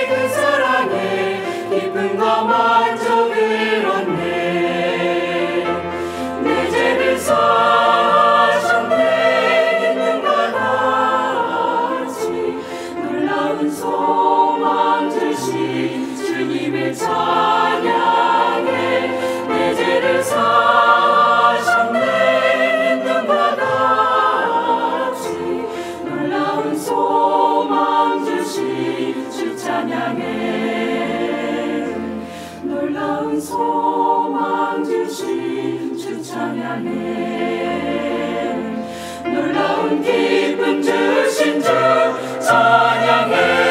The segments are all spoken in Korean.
그 사랑에 기쁨과 만족을 얻네. 내 죄를 사하셨네. 있는가 같이 놀라운 소망 주신 주님을 찬양해. 내 죄를 사하셨네. 있는가 같이 놀라운 소망 주신 주 찬양해. 놀라운 소망 주신 주 찬양해. 놀라운 기쁨 주신 주 찬양해.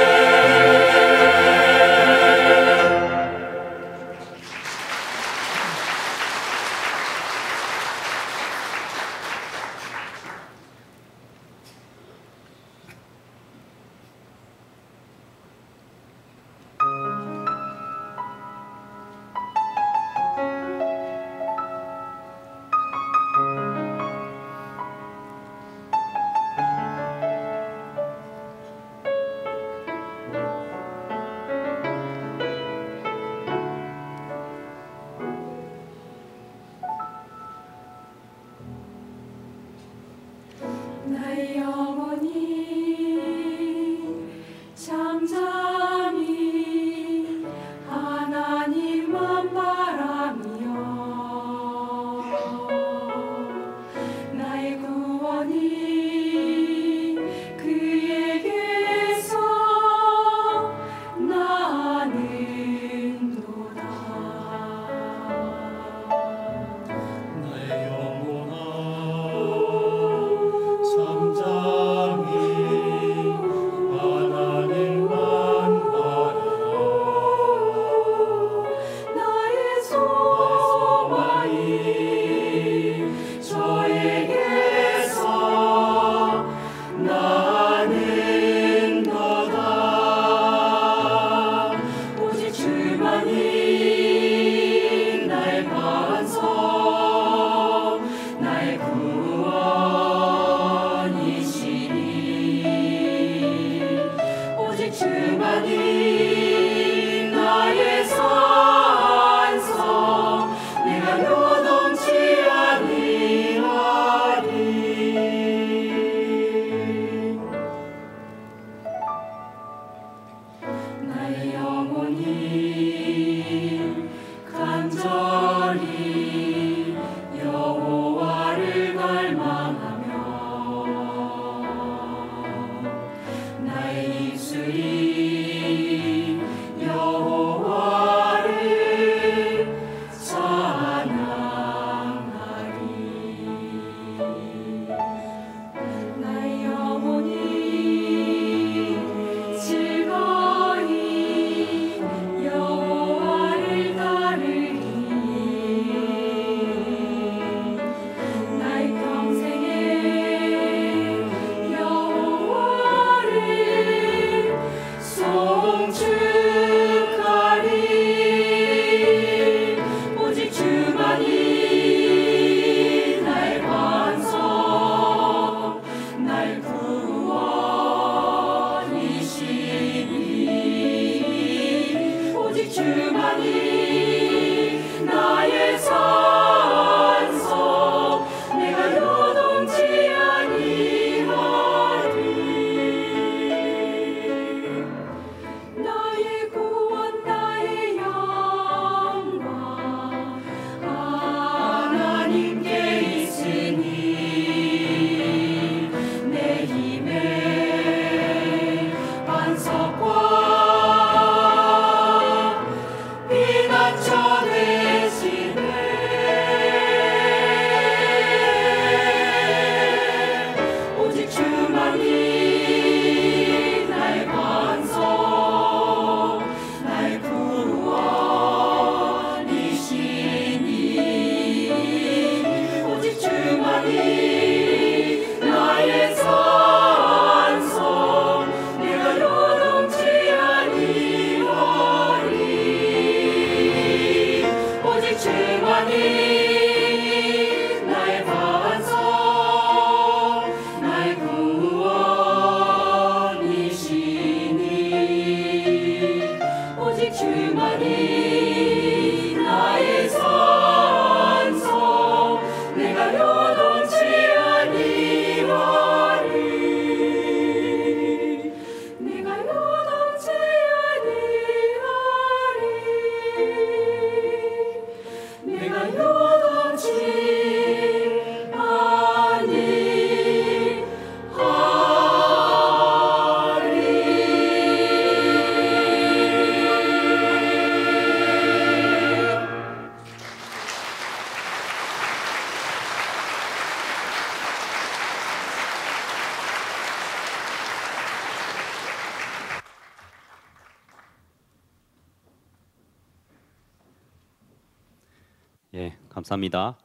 예, 감사합니다.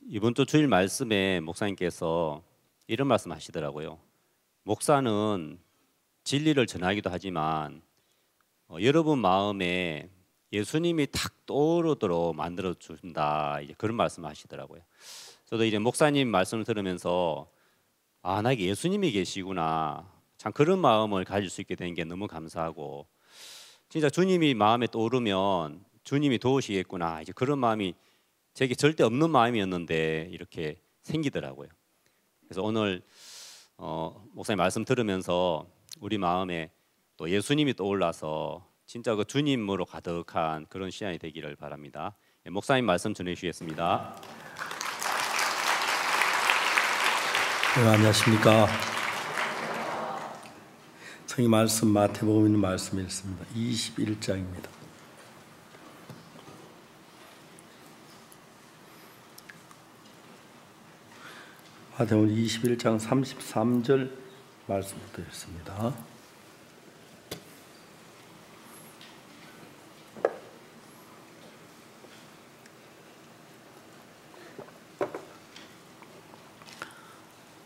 이번 주 주일 말씀에 목사님께서 이런 말씀 하시더라고요. 목사는 진리를 전하기도 하지만 여러분 마음에 예수님이 탁 떠오르도록 만들어 준다. 이제 그런 말씀을 하시더라고요. 저도 이제 목사님 말씀을 들으면서 나에게 예수님이 계시구나. 참 그런 마음을 가질 수 있게 된 게 너무 감사하고, 진짜 주님이 마음에 떠오르면 주님이 도우시겠구나. 이제 그런 마음이 제게 절대 없는 마음이었는데 이렇게 생기더라고요. 그래서 오늘 목사님 말씀 들으면서 우리 마음에 또 예수님이 떠올라서 진짜 그 주님으로 가득한 그런 시간이 되기를 바랍니다. 목사님 말씀 전해주시겠습니다. 네, 안녕하십니까. 성경 말씀 마태복음 있는 말씀이 있습니다. 21장입니다. 마태복음 21장 33절 말씀부터 있습니다.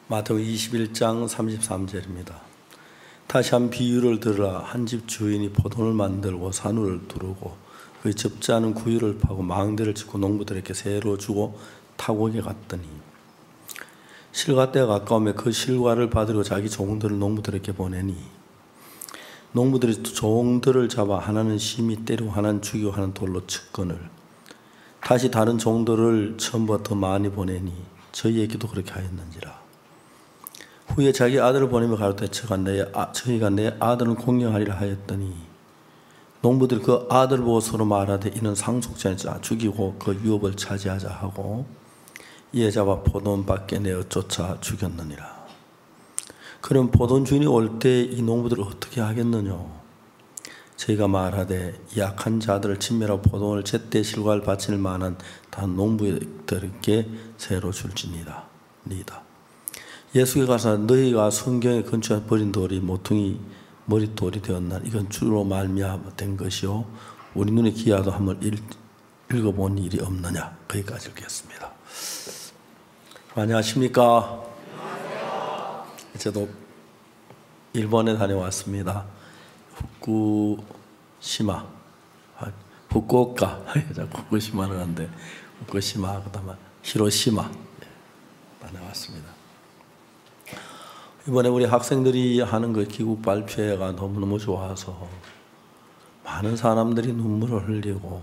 마태복음 21장 33절입니다. 다시 한 비유를 들으라. 한 집 주인이 포도를 만들고 산울을 두르고 그 접지 않은 구유를 파고 망대를 짓고 농부들에게 새로 주고 타국에 갔더니 실과 때가 가까우며 그 실과를 받으려 자기 종들을 농부들에게 보내니 농부들이 종들을 잡아 하나는 심히 때리고 하나는 죽이고 하나는 돌로 쳤거늘 다시 다른 종들을 처음보다 더 많이 보내니 저희에게도 그렇게 하였는지라. 후에 자기 아들을 보내며 가로되 저희가 내 아들은 공경하리라 하였더니 농부들이 그 아들을 보고 서로 말하되 이는 상속자니라 죽이고 그 유업을 차지하자 하고 이에 잡아 포도원 밖에 내어 쫓아 죽였느니라. 그럼 포도원 주인이 올 때 이 농부들을 어떻게 하겠느냐? 저희가 말하되 약한 자들을 진멸하고 포도원을 제때 실과를 바칠 만한 다른 농부들에게 새로 줄지니다. 예수께 가서 너희가 성경에 근처에 버린 돌이 모퉁이 머릿돌이 되었나 이건 주로 말미암아 된 것이요 우리 눈에 기하도 한번 읽어본 일이 없느냐. 거기까지 읽겠습니다. 안녕하십니까. 저도 일본에 다녀왔습니다. 후쿠오카 후쿠시마를 하는데 후쿠시마 그다음에 히로시마 다녀왔습니다. 이번에 우리 학생들이 하는 그 기국 발표회가 너무너무 좋아서 많은 사람들이 눈물을 흘리고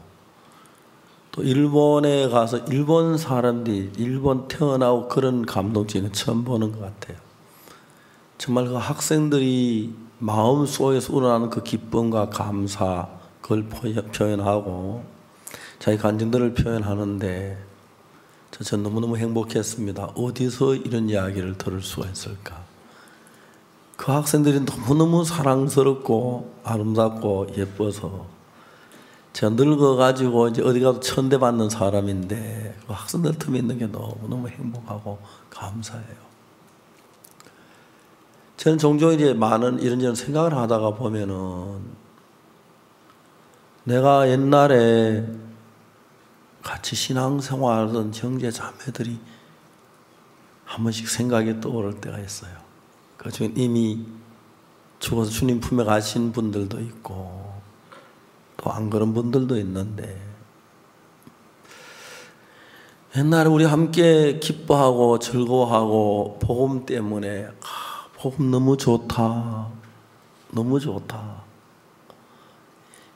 또 일본에 가서 일본 사람들이 일본 태어나고 그런 감동적인 처음 보는 것 같아요. 정말 그 학생들이 마음속에서 우러나는 그 기쁨과 감사 그걸 표현하고 자기 감정들을 표현하는데 전 너무너무 행복했습니다. 어디서 이런 이야기를 들을 수가 있을까? 그 학생들이 너무너무 사랑스럽고 아름답고 예뻐서 제가 늙어가지고 이제 어디 가도 천대받는 사람인데 그 학생들 틈에 있는 게 너무너무 행복하고 감사해요. 저는 종종 이제 많은 이런저런 생각을 하다가 보면은 내가 옛날에 같이 신앙생활하던 형제 자매들이 한 번씩 생각이 떠오를 때가 있어요. 그 중에 이미 죽어서 주님 품에 가신 분들도 있고 또 안 그런 분들도 있는데 옛날에 우리 함께 기뻐하고 즐거워하고 복음 때문에 복음 너무 좋다. 너무 좋다.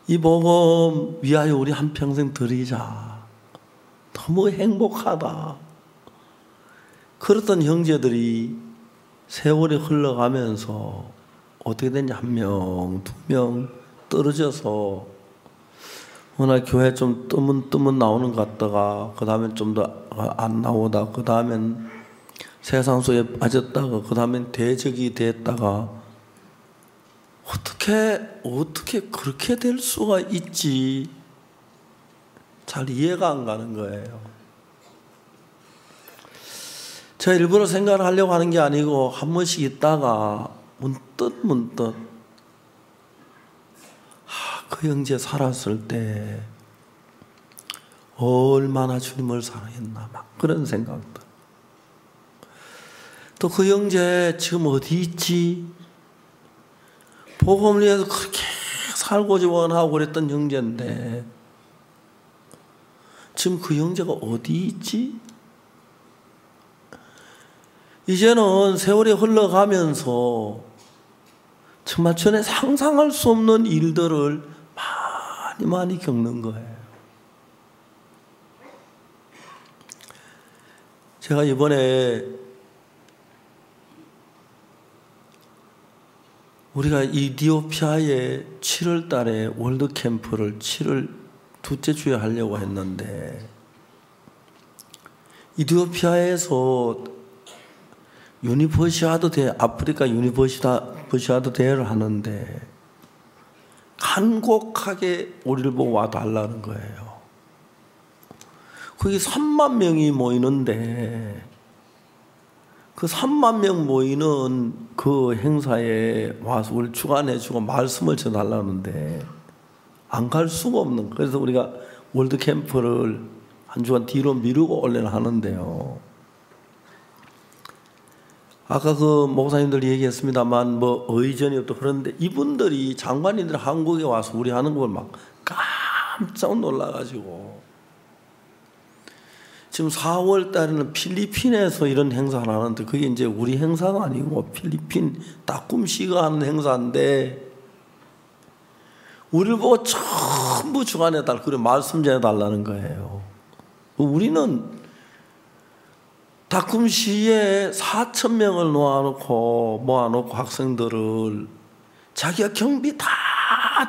이 복음 위하여 우리 한평생 드리자. 너무 행복하다. 그랬던 형제들이 세월이 흘러가면서 어떻게 됐냐, 1명, 2명 떨어져서 어느 날 교회 좀 뜨문 나오는 것 같다가 그 다음엔 좀 더 안 나오다 그 다음엔 세상 속에 빠졌다가 그 다음엔 대적이 됐다가 어떻게 그렇게 될 수가 있지? 잘 이해가 안 가는 거예요. 제가 일부러 생각을 하려고 하는 게 아니고 한 번씩 있다가 문득 그 형제 살았을 때 얼마나 주님을 사랑했나 막 그런 생각들. 또 그 형제 지금 어디 있지? 복음을 위해서 그렇게 살고 원하고 그랬던 형제인데 지금 그 형제가 어디 있지? 이제는 세월이 흘러가면서 정말 전에 상상할 수 없는 일들을 많이 겪는 거예요. 제가 이번에 우리가 이디오피아에 7월 달에 월드 캠프를 7월 둘째 주에 하려고 했는데 이디오피아에서 유니버시아드 대회, 아프리카 유니버시아드 대회를 하는데 간곡하게 우리를 보고 와달라는 거예요. 거기 3만 명이 모이는데 그 3만 명 모이는 그 행사에 와서 우리 주관해주고 말씀을 전하려는데 안 갈 수가 없는 거예요. 그래서 우리가 월드 캠프를 한 주간 뒤로 미루고 올려는 하는데요. 아까 그 목사님들 얘기했습니다만 뭐 의전이 없고 그런데 이분들이 장관님들 한국에 와서 우리 하는 걸 막 깜짝 놀라가지고 지금 4월 달에는 필리핀에서 이런 행사를 하는데 그게 이제 우리 행사가 아니고 필리핀 따꿈씨가 하는 행사인데 우리를 보고 전부 주관해달라 그래 말씀 전해달라는 거예요. 우리는 따꿈씨에 4,000명을 모아놓고 학생들을 자기가 경비 다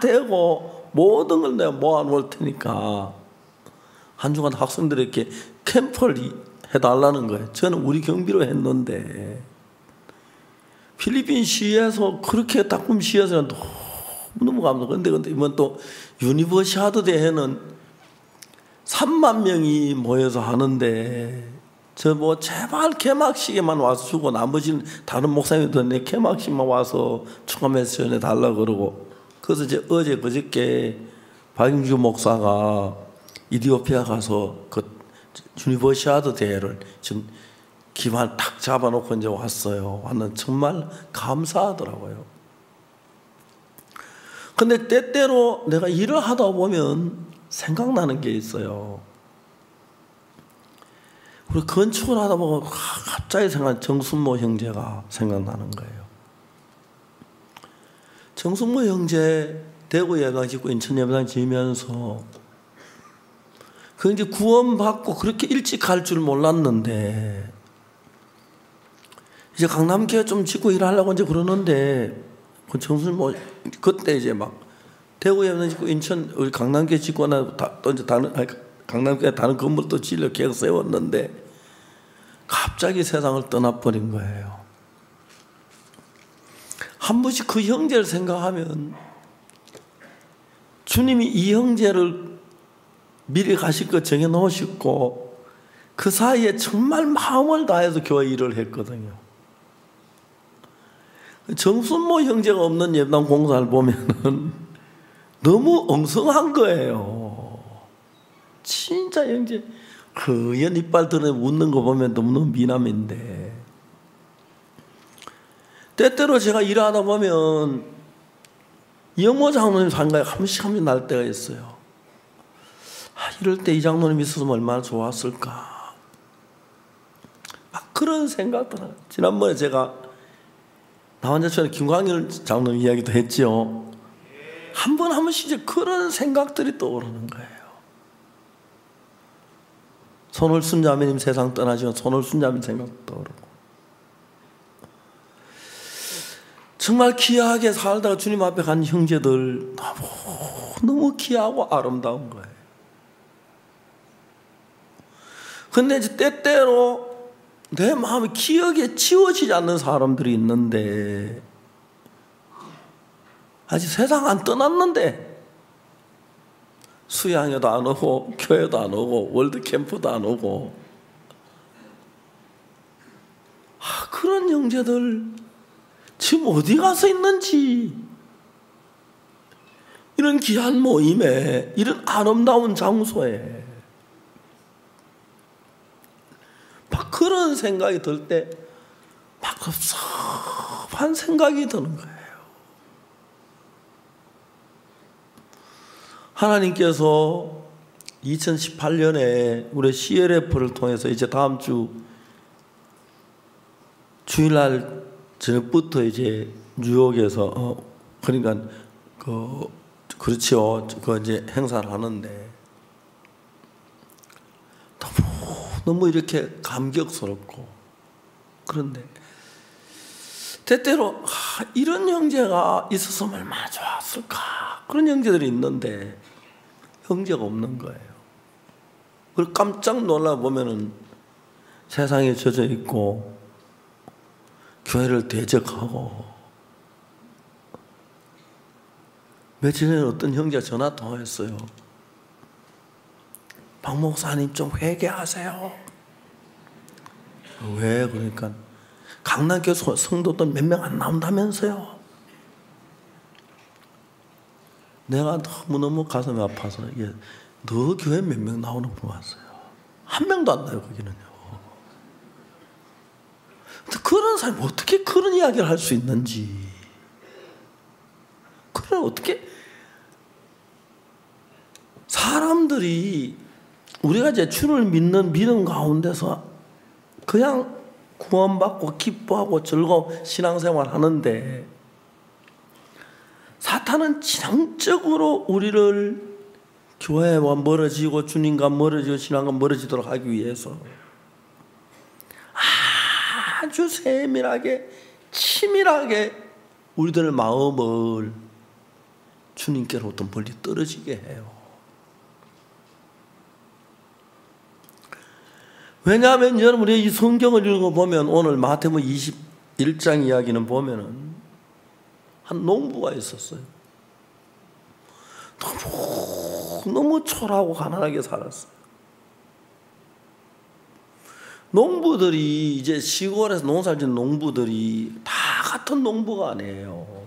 대고 모든 걸 내가 모아놓을 테니까 한 주간 학생들에게 캠프를 해달라는 거예요. 저는 우리 경비로 했는데 필리핀 시에서 그렇게 따꿈시에서 너무 감동. 근데 이번 또 유니버시아드 대회는 3만 명이 모여서 하는데 저 뭐 제발 개막식에만 와서 주고 나머지는 다른 목사님들 내 개막식만 와서 축하 메시지 전해 달라고 그러고 그래서 이제 어제 그저께 박영주 목사가 이디오피아 가서 그 유니버시아드 대회를 지금 기반 탁 잡아놓고 이제 왔어요. 왔는 정말 감사하더라고요. 근데 때때로 내가 일을 하다 보면 생각나는 게 있어요. 우리 건축을 하다 보면 갑자기 정순모 형제가 생각나는 거예요. 정순모 형제 대구 예배당 짓고 인천 예배당 지으면서 그 이제 구원받고 그렇게 일찍 갈 줄 몰랐는데 이제 강남교회 좀 짓고 일하려고 이제 그러는데 그 정순모 그때 이제 막 대구 예배당 짓고 인천 우리 강남교회 짓고 나 또 이제 강남교회 다른 건물 또 지으려고 계속 세웠는데 갑자기 세상을 떠나버린 거예요. 한 번씩 그 형제를 생각하면 주님이 이 형제를 미리 가실 것 정해놓으셨고 그 사이에 정말 마음을 다해서 교회 일을 했거든요. 정순모 형제가 없는 예배당 공사를 보면은 너무 엉성한 거예요. 진짜 형제 그연 이빨 드러내 웃는 거 보면 너무너무 미남인데 때때로 제가 일하다 보면 영모 장로님 상가에 한 번씩 날 때가 있어요. 이럴 때 이 장로님 있었으면 얼마나 좋았을까 막 그런 생각들. 지난번에 제가 나 혼자 전에 김광일 장로님 이야기도 했죠. 한 번씩 이제 그런 생각들이 떠오르는 거예요. 손월순 자매님 세상 떠나지만 손월순 자매님 생각도 떠오르고 정말 귀하게 살다가 주님 앞에 간 형제들 너무 귀하고 아름다운 거예요. 근데 이제 때때로 내 마음이 기억에 지워지지 않는 사람들이 있는데 아직 세상 안 떠났는데 수양회도 안 오고 교회도 안 오고 월드캠프도 안 오고 그런 형제들 지금 어디 가서 있는지 이런 귀한 모임에 이런 아름다운 장소에 생각이 들 때 막 섭섭한 생각이 드는 거예요. 하나님께서 2018년에 우리 CLF를 통해서 이제 다음 주 주일날 저녁부터 이제 뉴욕에서 그러니까 그렇죠. 그 이제 행사를 하는데 너무 이렇게 감격스럽고 그런데 때때로 이런 형제가 있었으면 얼마나 좋았을까 그런 형제들이 있는데 형제가 없는 거예요. 그리고 깜짝 놀라 보면은 세상에 젖어 있고 교회를 대적하고 며칠 전에 어떤 형제가 전화 통화했어요. 박 목사님 좀 회개하세요. 왜? 그러니까 강남교회 성도들 몇 명 안 나온다면서요. 내가 너무너무 가슴이 아파서 너 교회 몇 명 나오는 분 왔어요. 한 명도 안 나요 거기는요. 근데 그런 사람이 어떻게 그런 이야기를 할 수 있는지, 그런 어떻게 사람들이 우리가 이제 주를 믿는 믿음 가운데서 그냥 구원받고 기뻐하고 즐거운 신앙생활 하는데 사탄은 지향적으로 우리를 교회와 멀어지고 주님과 멀어지고 신앙과 멀어지도록 하기 위해서 아주 세밀하게 치밀하게 우리들 마음을 주님께로부터 멀리 떨어지게 해요. 왜냐하면 여러분이 이 성경을 읽어보면 오늘 마태복음 21장 이야기는 보면은 한 농부가 있었어요. 너무 초라하고 가난하게 살았어요. 농부들이 이제 시골에서 농사를 짓는 농부들이 다 같은 농부가 아니에요.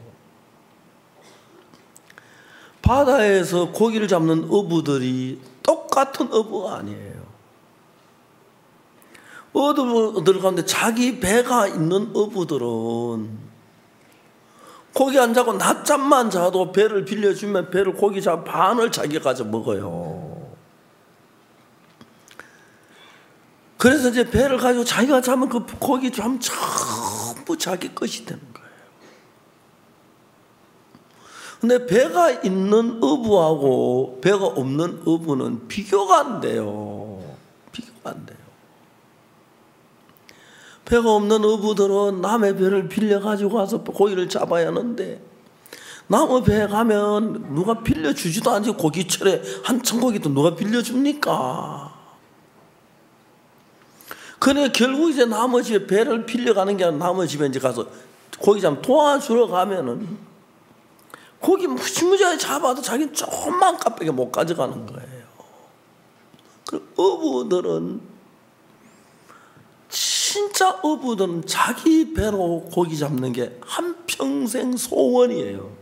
바다에서 고기를 잡는 어부들이 똑같은 어부가 아니에요. 어부들 가운데 자기 배가 있는 어부들은 고기 안 잡고 낮잠만 자도 배를 빌려주면 배를 고기 잡아 반을 자기가 가져 먹어요. 그래서 이제 배를 가지고 자기가 잡으면 그 고기 잡으면 전부 자기 것이 되는 거예요. 근데 배가 있는 어부하고 배가 없는 어부는 비교가 안 돼요. 비교가 안 돼요. 배가 없는 어부들은 남의 배를 빌려가지고 가서 고기를 잡아야 하는데 남의 배에 가면 누가 빌려주지도 않지. 고기철에 한천 고기도 누가 빌려줍니까? 그래 결국 이제 남의 집에 배를 빌려가는 게 아니라 남의 집에 이제 가서 고기 잡 도와주러 가면은 고기 무지무지하게 잡아도 자기는 조금만 값밖에 못 가져가는 거예요. 그 어부들은 진짜 어부들은 자기 배로 고기 잡는 게 한평생 소원이에요.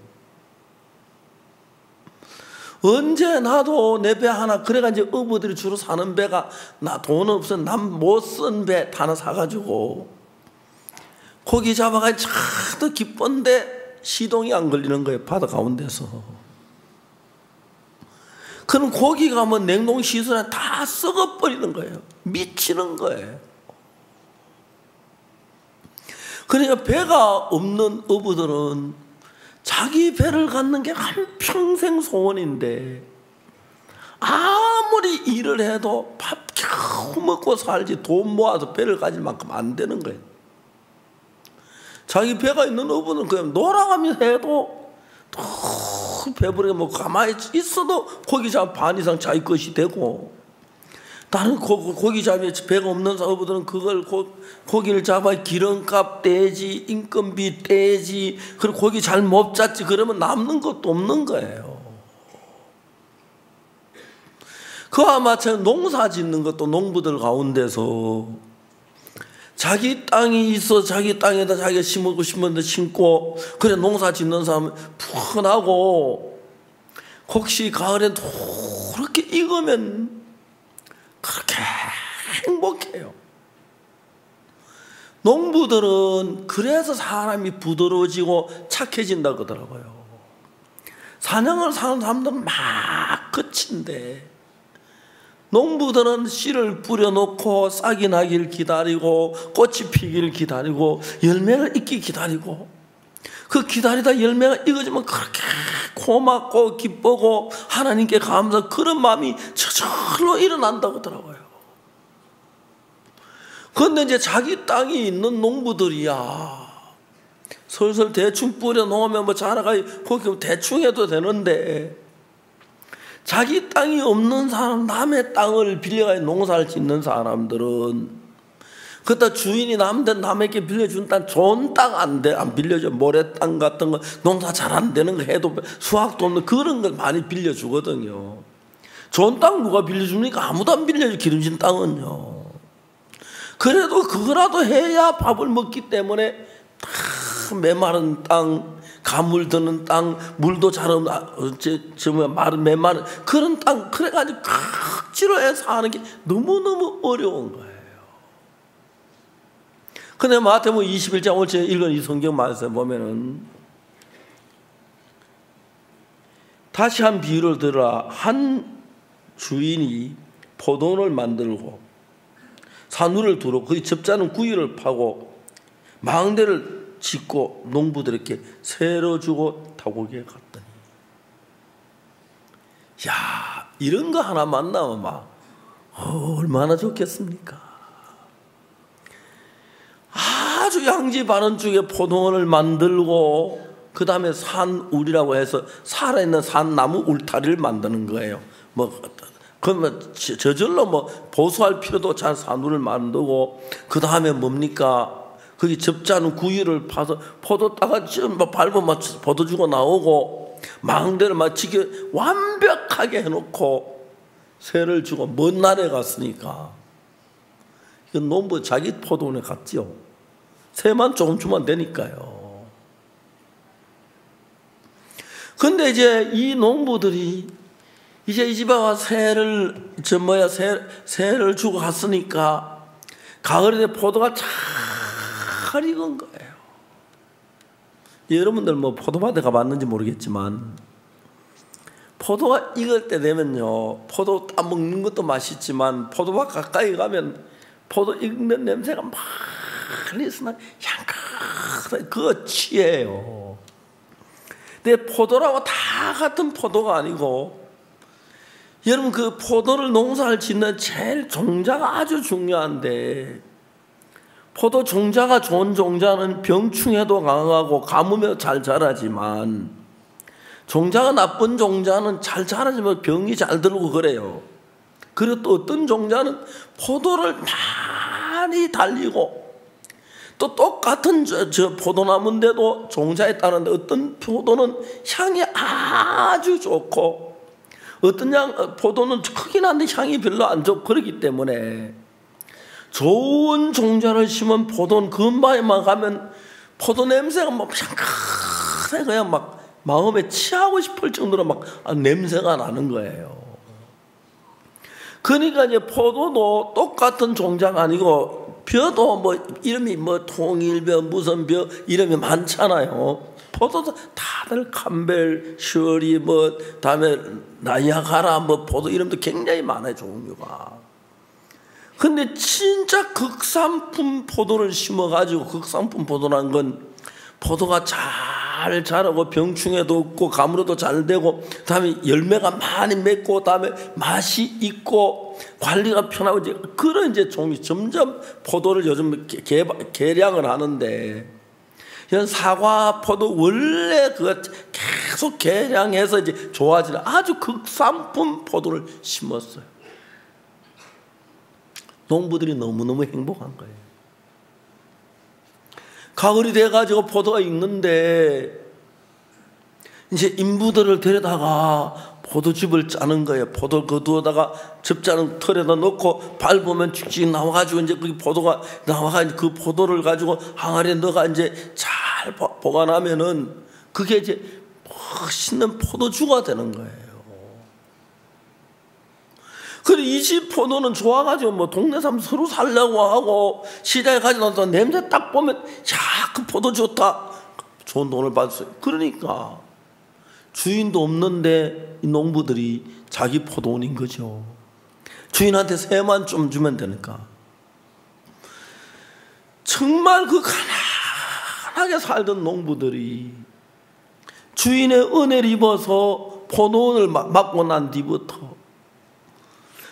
언제 나도 내 배 하나, 그래가 이제 어부들이 주로 사는 배가 나 돈 없어 남 못 쓴 배 하나 사가지고 고기 잡아가지고 차도 기쁜데 시동이 안 걸리는 거예요. 바다 가운데서. 그럼 고기가 뭐 냉동시설에 다 썩어버리는 거예요. 미치는 거예요. 그러니까 배가 없는 어부들은 자기 배를 갖는 게 한평생 소원인데 아무리 일을 해도 밥 겨우 먹고 살지 돈 모아서 배를 가질 만큼 안 되는 거예요. 자기 배가 있는 어부는 그냥 놀아가면서 해도 배부르게 뭐 가만히 있어도 고기 잡아 반 이상 자기 것이 되고, 다른 고기 잡이 배가 없는 어부들은 그걸 고기를 잡아 기름값 떼지, 인건비 떼지, 그리고 고기 잘 못 잡지, 그러면 남는 것도 없는 거예요. 그와 마찬가지로 농사 짓는 것도 농부들 가운데서 자기 땅이 있어 자기 땅에다 자기가 심고 싶은데 심고, 그래 농사 짓는 사람은 푸근하고 혹시 가을에 그렇게 익으면 그렇게 행복해요. 농부들은 그래서 사람이 부드러워지고 착해진다 그러더라고요. 사냥을 사는 사람들은 막 거친데 농부들은 씨를 뿌려놓고 싹이 나길 기다리고 꽃이 피기를 기다리고 열매를 익기 기다리고 그 기다리다 열매가 익어지면 그렇게 고맙고 기쁘고 하나님께 감사 그런 마음이 저절로 일어난다고 하더라고요. 그런데 이제 자기 땅이 있는 농부들이야 슬슬 대충 뿌려놓으면 뭐 자라가 거기 대충 해도 되는데 자기 땅이 없는 사람, 남의 땅을 빌려가 농사를 짓는 사람들은 그때 주인이 남에게 빌려준 땅, 좋은 땅 안 빌려줘. 모래땅 같은 거 농사 잘 안 되는 거 해도 수확도 없는 그런 걸 많이 빌려주거든요. 좋은 땅 누가 빌려줍니까? 아무도 안 빌려줘. 기름진 땅은요. 그래도 그거라도 해야 밥을 먹기 때문에 다 메마른 땅, 가물 드는 땅, 물도 잘 없는 마른 메마른 그런 땅 그래가지고 억지로 해서 사는 게 너무너무 어려운 거예요. 근데 마태복음 21장 오늘 제가 읽은 이 성경 말씀에 보면은 다시 한 비유를 들어라. 한 주인이 포도원을 만들고 산울을 두르고 거기 접자는 구유를 파고 망대를 짓고 농부들에게 세로 주고 타국에 갔더니 야 이런 거 하나 만나면 막 얼마나 좋겠습니까? 아주 양지 바른 쪽에 포도원을 만들고 그 다음에 산울이라고 해서 살아있는 산나무 울타리를 만드는 거예요. 뭐 그러면 저절로 뭐 보수할 필요도 잘 산울을 만들고 그 다음에 뭡니까? 거기 접자는 구유를 파서 포도 따가지 뭐 밟으면 포도 주고 나오고 망대를 막 지켜 완벽하게 해놓고 세를 주고 먼 날에 갔으니까 이건 농부 자기 포도원에 갔지요. 새만 조금 주면 되니까요. 근데 이제 이 농부들이 이제 이 집에 와서 새를 주고 갔으니까 가을에 포도가 잘 익은 거예요. 여러분들 뭐 포도밭에 가봤는지 모르겠지만 포도가 익을 때 되면요 포도 따먹는 것도 맛있지만 포도밭 가까이 가면 포도 익는 냄새가 많이 있으나 향긋하게 그거 취해요. 근데 포도라고 다 같은 포도가 아니고 여러분 그 포도를 농사를 짓는 제일 종자가 아주 중요한데 포도 종자가 좋은 종자는 병충해도 강하고 가뭄에도 잘 자라지만 종자가 나쁜 종자는 잘 자라지만 병이 잘 들고 그래요. 그리고 또 어떤 종자는 포도를 많이 달리고 또 똑같은 저 포도나무인데도 종자에 따른데 어떤 포도는 향이 아주 좋고 어떤 포도는 크긴 한데 향이 별로 안 좋고 그렇기 때문에 좋은 종자를 심은 포도는 근방에만 가면 포도 냄새가 막 향긋하게 그냥 막 마음에 취하고 싶을 정도로 막 냄새가 나는 거예요. 그러니까 이제 포도도 똑같은 종자가 아니고 벼도 뭐 이름이 뭐 통일벼 무슨 벼 이름이 많잖아요. 포도도 다들 캠벨, 셔리 뭐 다음에 나이아가라 뭐 포도 이름도 굉장히 많아요 종류가. 근데 진짜 극산품 포도를 심어가지고 극산품 포도라는 건 포도가 잘 자라고 병충해도 없고 가물어도 잘 되고 다음에 열매가 많이 맺고 다음에 맛이 있고 관리가 편하고 이제 그런 이제 종이 점점 포도를 요즘 개량을 하는데 이런 사과 포도 원래 그거 계속 개량해서 이제 좋아지는 아주 극산품 포도를 심었어요. 농부들이 너무너무 행복한 거예요. 가을이 돼가지고 포도가 익는데 이제 인부들을 데려다가 포도즙을 짜는 거예요. 포도 거두어다가 접자는 털에다 넣고 밟으면 쭉쭉 나와가지고 이제 그 포도가 나와가지고 그 포도를 가지고 항아리에 넣어가 이제 잘 보관하면은 그게 이제 멋있는 포도주가 되는 거예요. 그래 이 집 포도는 좋아가지고 뭐 동네 사람 서로 살려고 하고 시장에 가져가서 냄새 딱 보면 야 그 포도 좋다. 좋은 돈을 받았어요. 그러니까 주인도 없는데 이 농부들이 자기 포도원인 거죠. 주인한테 세만 좀 주면 되니까. 정말 그 가난하게 살던 농부들이 주인의 은혜를 입어서 포도원을 맡고 난 뒤부터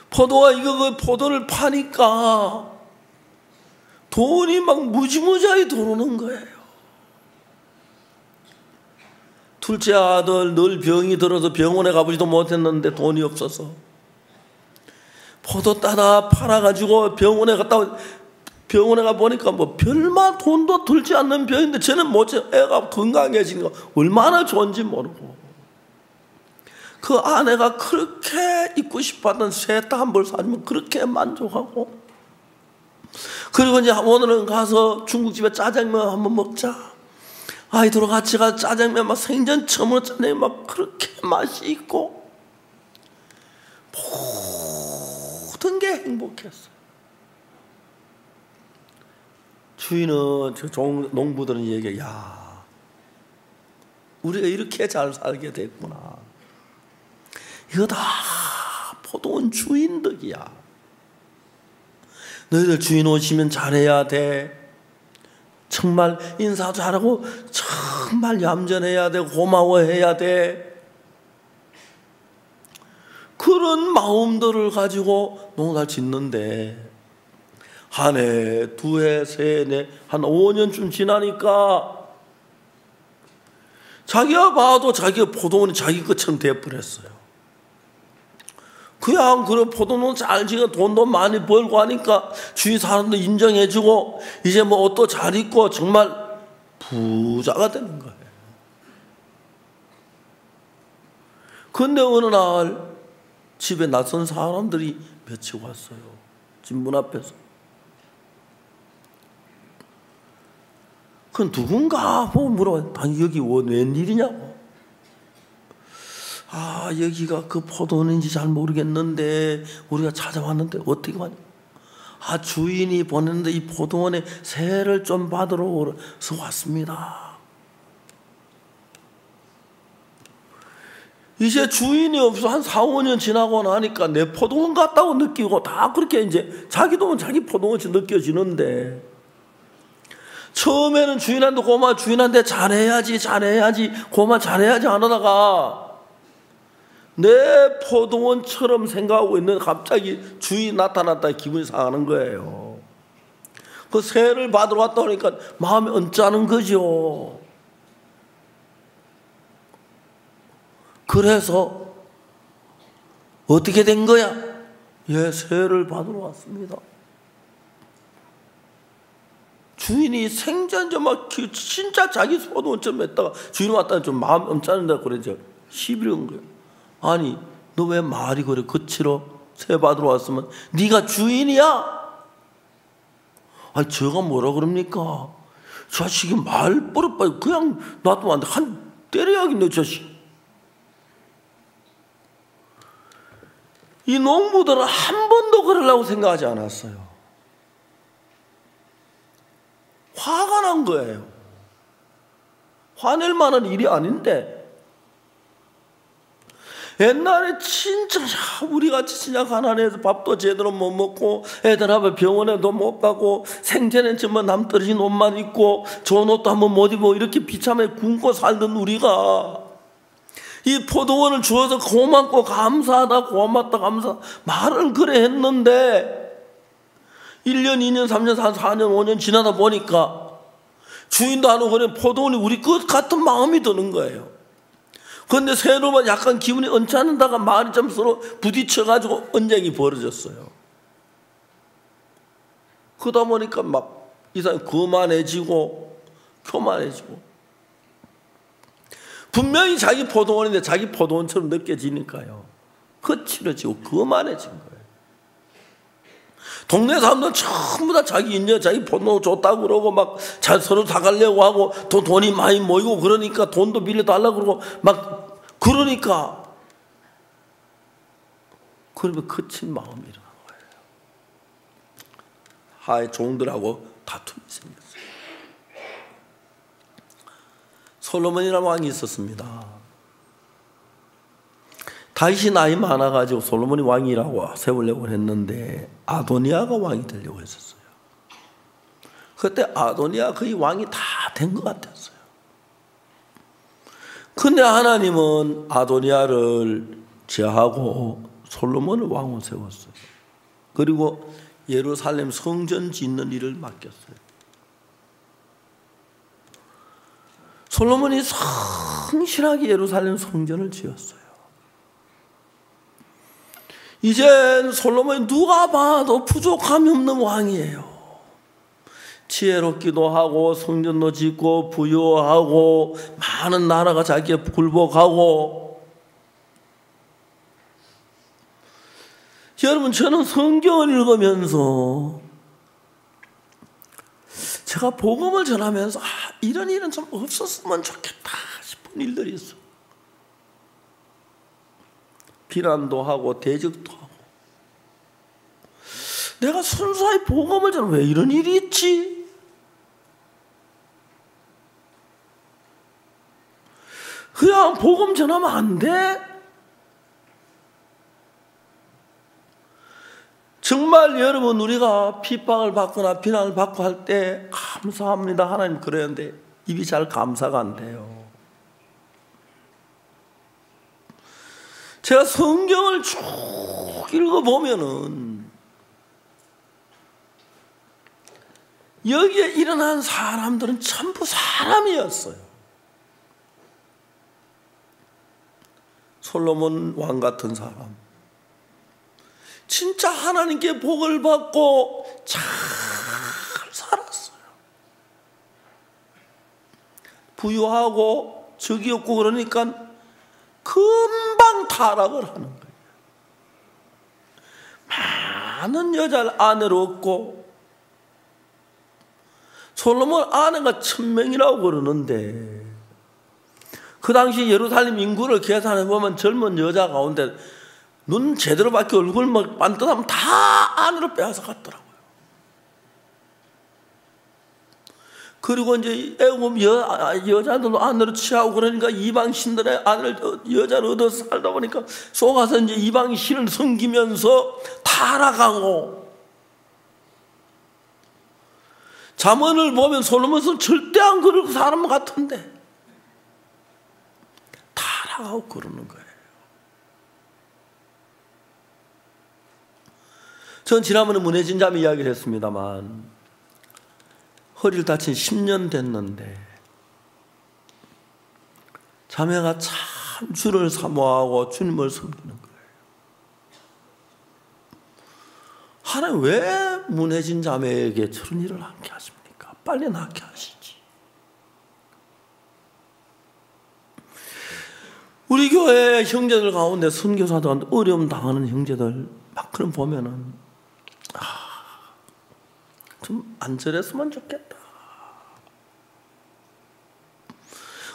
포도가 그 포도를 파니까 돈이 막 무지무지하게 들어오는 거예요. 둘째 아들 늘 병이 들어서 병원에 가보지도 못했는데 돈이 없어서 포도 따다 팔아가지고 병원에 가 보니까 뭐 별만 돈도 들지 않는 병인데 쟤는 뭐지? 애가 건강해지는 거 얼마나 좋은지 모르고 그 아내가 그렇게 입고 싶었던 쇠타 한 벌 사주면 그렇게 만족하고 그리고 이제 오늘은 가서 중국집에 짜장면 한번 먹자. 아이들하고 같이 가서 짜장면 막 생전 처음으로 짜장면 막 그렇게 맛이 있고 모든 게 행복했어요. 주인은 저 농부들은 얘기해, 야, 우리가 이렇게 잘 살게 됐구나. 이거 다 포도원 주인 덕이야. 너희들 주인 오시면 잘해야 돼. 정말 인사 잘하고 정말 얌전해야 돼. 고마워해야 돼. 그런 마음들을 가지고 농사를 짓는데 한 해, 두 해, 세 해, 한 5년쯤 지나니까 자기가 봐도 자기가 포도원이 자기 것처럼 돼버렸어요. 그냥 그런 포도농 잘 지어 돈도 많이 벌고 하니까 주위 사람도 인정해주고 이제 뭐 옷도 잘 입고 정말 부자가 되는 거예요. 근데 어느 날 집에 낯선 사람들이 며칠 왔어요. 집 문 앞에서. 그건 누군가 보고 물어봐요. 여기 웬일이냐고. 아, 여기가 그 포도원인지 잘 모르겠는데 우리가 찾아왔는데 어떻게 하냐. 아, 주인이 보냈는데 이 포도원에 세를 좀 받으러 오서 왔습니다. 이제 주인이 없어 한 4, 5년 지나고 나니까 내 포도원 같다고 느끼고 다 그렇게 이제 자기 돈은 자기 포도원같이 느껴지는데 처음에는 주인한테 고마, 주인한테 잘해야지 고마 잘해야지 하다가 내 포도원처럼 생각하고 있는데 갑자기 주인이 나타났다 기분이 상하는 거예요. 그 세를 받으러 왔다 오니까 마음이 언짢은 거죠. 그래서 어떻게 된 거야? 예, 세를 받으러 왔습니다. 주인이 생전저 막 진짜 자기 포도원처럼 했다가 주인 왔다니 좀 마음 언짢은다 그러죠. 시비를 건 거예요. 아니, 너 왜 말이 그래 거칠어? 세 받으러 왔으면 네가 주인이야? 아니, 제가 뭐라 그럽니까? 자식이 말 버릇 그냥 놔두면 안 돼. 한 때려야겠네, 자식. 이 농부들은 한 번도 그러려고 생각하지 않았어요. 화가 난 거예요. 화낼 만한 일이 아닌데 옛날에 진짜 우리같이 진짜 가난해서 밥도 제대로 못 먹고 애들 하면 병원에도 못 가고 생전에 정말 남 떨어진 옷만 입고 좋은 옷도 한번 못 입고 이렇게 비참하게 굶고 살던 우리가 이 포도원을 주어서 고맙고 감사하다 고맙다 감사 말을 그래 했는데 1년 2년 3년 4년 5년 지나다 보니까 주인도 안 오고 그래 포도원이 우리 것 같은 마음이 드는 거예요. 그런데 새로만 약간 기분이 언짢은다가 말이 좀 서로 부딪혀가지고 언쟁이 벌어졌어요. 그러다 보니까 막 이 사람이 거만해지고 교만해지고 분명히 자기 포도원인데 자기 포도원처럼 느껴지니까요. 거칠어지고 거만해진 거예요. 동네 사람들은 전부 다 자기 인정 자기 포도 좋다고 그러고 막 잘 서로 사가려고 하고 또 돈이 많이 모이고 그러니까 돈도 빌려달라고 그러고 막 그러니까 그러면 거친 마음이 일어난 거예요. 하의 종들하고 다툼이 생겼어요. 솔로몬이라는 왕이 있었습니다. 다윗이 나이 많아가지고 솔로몬이 왕이라고 세우려고 했는데 아도니아가 왕이 되려고 했었어요. 그때 아도니아 거의 왕이 다 된 것 같았어요. 근데 하나님은 아도니아를 제하고 솔로몬을 왕으로 세웠어요. 그리고 예루살렘 성전 짓는 일을 맡겼어요. 솔로몬이 성실하게 예루살렘 성전을 지었어요. 이젠 솔로몬이 누가 봐도 부족함이 없는 왕이에요. 지혜롭기도 하고 성전도 짓고 부유하고 많은 나라가 자기에 굴복하고. 여러분, 저는 성경을 읽으면서 제가 복음을 전하면서 이런 일은 좀 없었으면 좋겠다 싶은 일들이 있어요. 비난도 하고 대적도 하고. 내가 순수하게 복음을 전하면 왜 이런 일이 있지? 그냥 복음 전하면 안 돼? 정말 여러분, 우리가 핍박을 받거나 비난을 받고 할 때 감사합니다 하나님 그러는데 입이 잘 감사가 안 돼요. 제가 성경을 쭉 읽어보면은 여기에 일어난 사람들은 전부 사람이었어요. 솔로몬 왕 같은 사람, 진짜 하나님께 복을 받고 잘 살았어요. 부유하고 적이 없고 그러니까 금방 타락을 하는 거예요. 많은 여자를 아내로 얻고, 솔로몬 아내가 1000명이라고 그러는데 그 당시 예루살렘 인구를 계산해 보면 젊은 여자 가운데 눈 제대로 밖에 얼굴만 반듯하면 다 안으로 빼앗아 갔더라고요. 그리고 이제 애굽 여자들도 안으로 취하고 그러니까 이방 신들의 여자를 얻어서 살다 보니까 속아서 이제 이방 신을 섬기면서 타락하고. 잠언을 보면 솔로몬은 절대 안 그럴 사람 같은데 타락하고 그러는 거예요. 전 지난번에 문혜진 자매 이야기를 했습니다만 허리를 다친 10년 됐는데 자매가 참 주를 사모하고 주님을 섬기는 거예요. 하나님 왜 문혜진 자매에게 저런 일을 하게 하십니까? 빨리 낫게 하시지. 우리 교회 형제들 가운데 선교사들한테 어려움 당하는 형제들 막 그런 보면은 좀 안절했으면 좋겠다.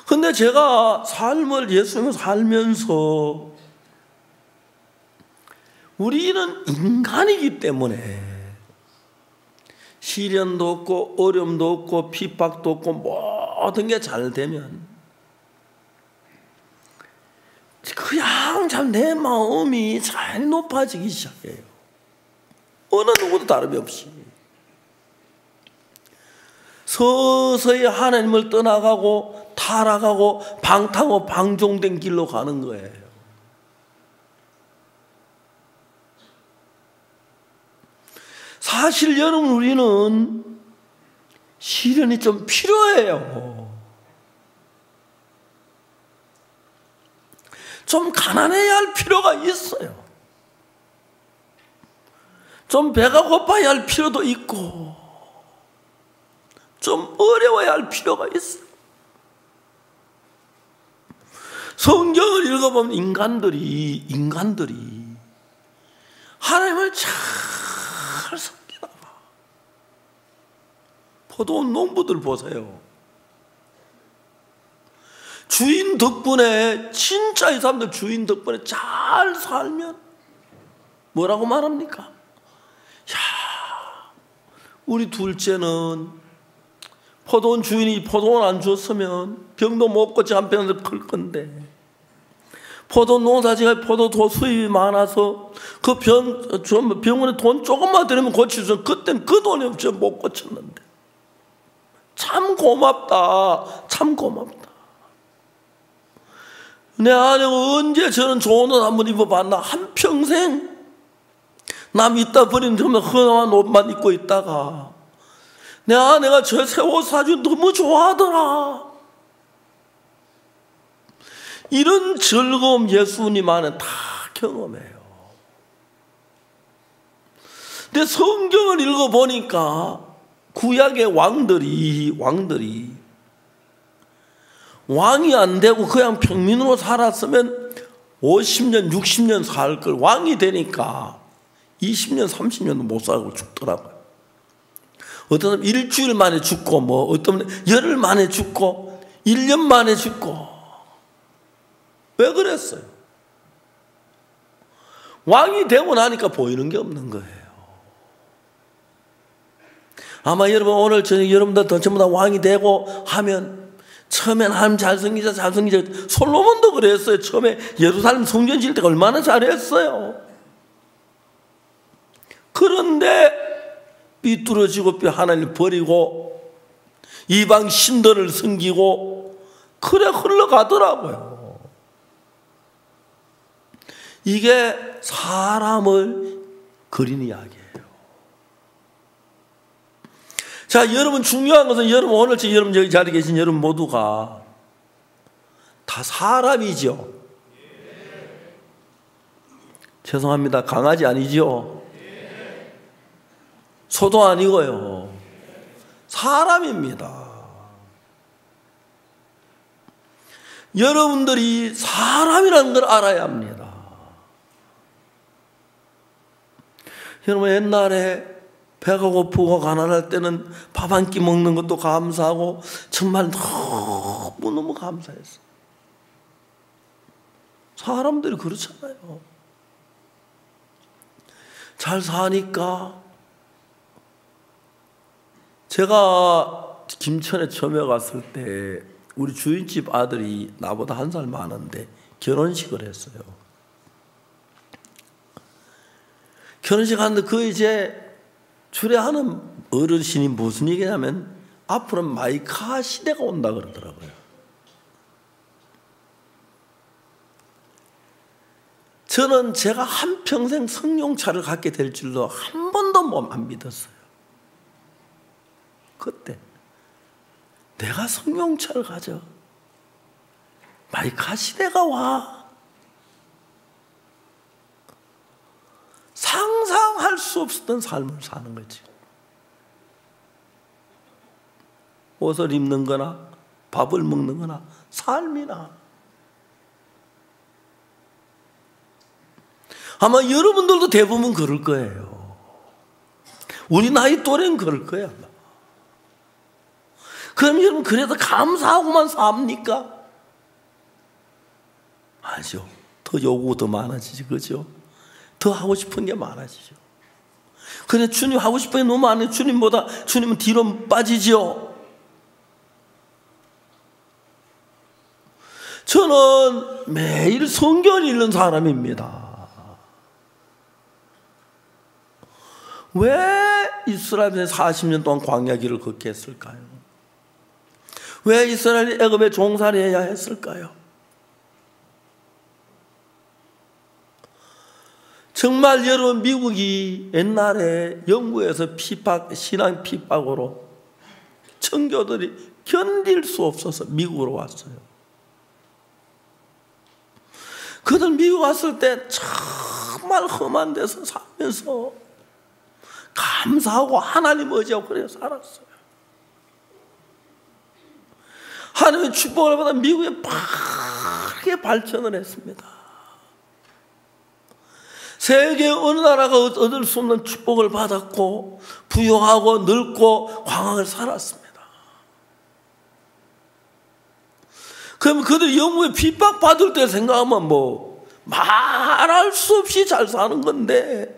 근데 제가 삶을 예수님을 살면서 우리는 인간이기 때문에 시련도 없고 어려움도 없고 핍박도 없고 모든 게 잘 되면 그냥 참 내 마음이 잘 높아지기 시작해요. 어느 누구도 다름이 없이 서서히 하나님을 떠나가고 타락하고 방탕하고 방종된 길로 가는 거예요. 사실 여러분, 우리는 시련이 좀 필요해요. 좀 가난해야 할 필요가 있어요. 좀 배가 고파야 할 필요도 있고 좀 어려워야 할 필요가 있어요. 성경을 읽어보면 인간들이 하나님을 잘 섬기나 봐. 포도원 농부들 보세요. 주인 덕분에, 진짜 이 사람들 주인 덕분에 잘 살면 뭐라고 말합니까? 야, 우리 둘째는 포도원 주인이 포도원 안 줬으면 병도 못 고쳐 한편으로 클 건데, 포도 농사지가 포도 수입이 많아서 그 병원에 돈 조금만 들으면 고치죠. 그때는 그 돈이 없죠. 못 고쳤는데. 참 고맙다. 참 고맙다. 내 아내가 언제 저런 좋은 옷 한번 입어봤나? 한평생 남 이따 버리는 정말 흔한 옷만 입고 있다가 내 아내가 저 새 옷 사주면 너무 좋아하더라. 이런 즐거움 예수님 안에 다 경험해요. 근데 성경을 읽어보니까 구약의 왕들이 왕이 안 되고 그냥 평민으로 살았으면 50년, 60년 살 걸 왕이 되니까 20년, 30년도 못 살고 죽더라고요. 어떤 사람 일주일 만에 죽고, 뭐 어떤 사람 열흘 만에 죽고, 1년 만에 죽고. 왜 그랬어요? 왕이 되고 나니까 보이는 게 없는 거예요. 아마 여러분 오늘 저녁 여러분들 전부 다 왕이 되고 하면 처음엔 하나님 잘생기자 솔로몬도 그랬어요. 처음에 예루살렘 성전 지을 때가 얼마나 잘했어요. 그런데 삐뚤어지고 하나님 버리고 이방 신들을 섬기고 그래 흘러가더라고요. 이게 사람을 그린 이야기예요. 자, 여러분 중요한 것은 여러분 오늘 여러분 여기 자리에 계신 여러분 모두가 다 사람이죠. 죄송합니다. 강아지 아니죠? 소도 아니고요. 사람입니다. 여러분들이 사람이라는 걸 알아야 합니다. 여러분 옛날에 배가 고프고 가난할 때는 밥 한 끼 먹는 것도 감사하고 정말 너무너무 감사했어요. 사람들이 그렇잖아요. 잘 사니까. 제가 김천에 처음에 갔을 때 우리 주인집 아들이 나보다 1살 많은데 결혼식을 했어요. 결혼식 하는데 그 이제 주례하는 어르신이 무슨 얘기냐면 앞으로는 마이카 시대가 온다 그러더라고요. 저는 제가 한평생 성령차를 갖게 될 줄로 한 번도 안 믿었어요. 그때 내가 성령차를 가져 마이카 시대가 와. 상상할 수 없었던 삶을 사는 거지. 옷을 입는 거나 밥을 먹는 거나 삶이나. 아마 여러분들도 대부분 그럴 거예요. 우리 나이 또래는 그럴 거야. 그럼 여러분 그래도 감사하고만 삽니까? 아니죠. 더 요구가 더 많아지지, 그죠? 더 하고 싶은 게 많아지죠. 그래 주님 하고 싶은 게 너무 많아요. 주님은 뒤로 빠지죠. 저는 매일 성경을 읽는 사람입니다. 왜 이스라엘에 40년 동안 광야길을 걷게 했을까요? 왜 이스라엘이 애굽에 종살이해야 했을까요? 정말 여러분 미국이 옛날에 영국에서 신앙 핍박으로 청교들이 견딜 수 없어서 미국으로 왔어요. 그들 미국 왔을 때 정말 험한 데서 살면서 감사하고 하나님 의지하고 그래 살았어요. 하나님의 축복을 받아 미국에 빠르게 발전을 했습니다. 세계 어느 나라가 얻을 수 없는 축복을 받았고 부유하고 늙고 광활하게 살았습니다. 그럼 그들이 영국에 핍박받을 때 생각하면 말할 수 없이 잘 사는 건데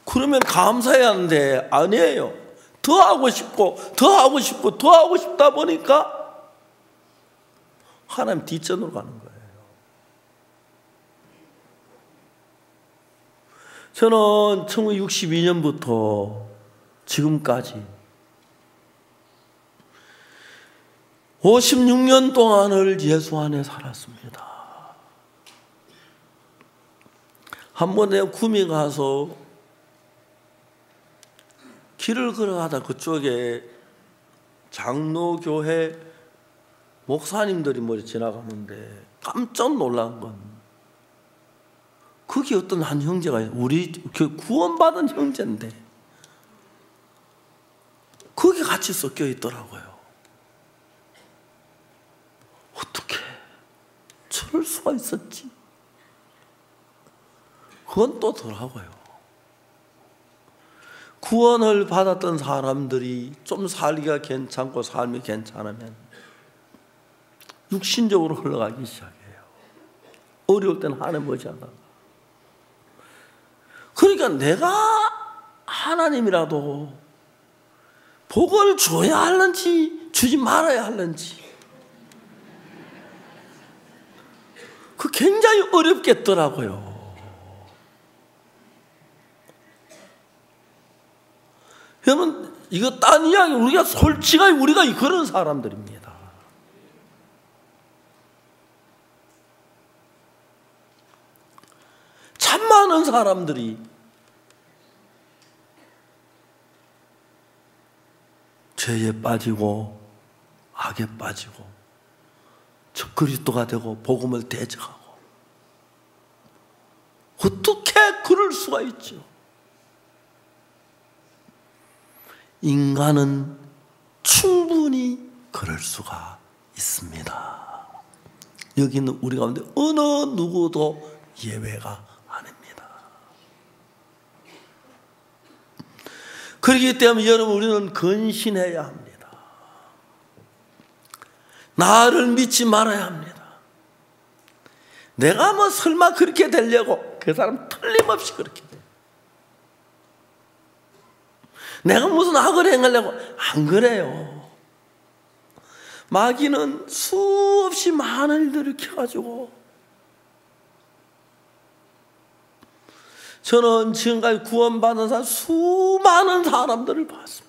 그러면 감사해야 하는데 아니에요. 더 하고 싶고 더 하고 싶고 더 하고 싶다 보니까 하나님 뒷전으로 가는 거예요. 저는 1962년부터 지금까지 56년 동안을 예수 안에 살았습니다. 한 번 내가 구미 가서 길을 걸어가다 그쪽에 장로교회 목사님들이 머리 지나가는데 깜짝 놀란 건 거기 어떤 한 형제가 우리 구원받은 형제인데 거기 같이 섞여 있더라고요. 어떻게 저럴 수가 있었지? 그건 또 더라고요. 구원을 받았던 사람들이 좀 살기가 괜찮고 삶이 괜찮으면 육신적으로 흘러가기 시작해요. 어려울 때는 하나님 의지하다가. 그러니까 내가 하나님이라도 복을 줘야 할는지 주지 말아야 할는지 그 굉장히 어렵겠더라고요. 여러분 이거 딴 이야기 우리가 솔직하게 우리가 그런 사람들입니다. 참 많은 사람들이 죄에 빠지고 악에 빠지고 적그리스도가 되고 복음을 대적하고 어떻게 그럴 수가 있죠? 인간은 충분히 그럴 수가 있습니다. 여기는 우리 가운데 어느 누구도 예외가 아닙니다. 그렇기 때문에 여러분 우리는 근신해야 합니다. 나를 믿지 말아야 합니다. 내가 뭐 설마 그렇게 되려고 그 사람 틀림없이 그렇게 돼요. 내가 무슨 악을 행하려고 안 그래요. 마귀는 수없이 많은 일들을 켜가지고 저는 지금까지 구원받은 사람 수많은 사람들을 봤습니다.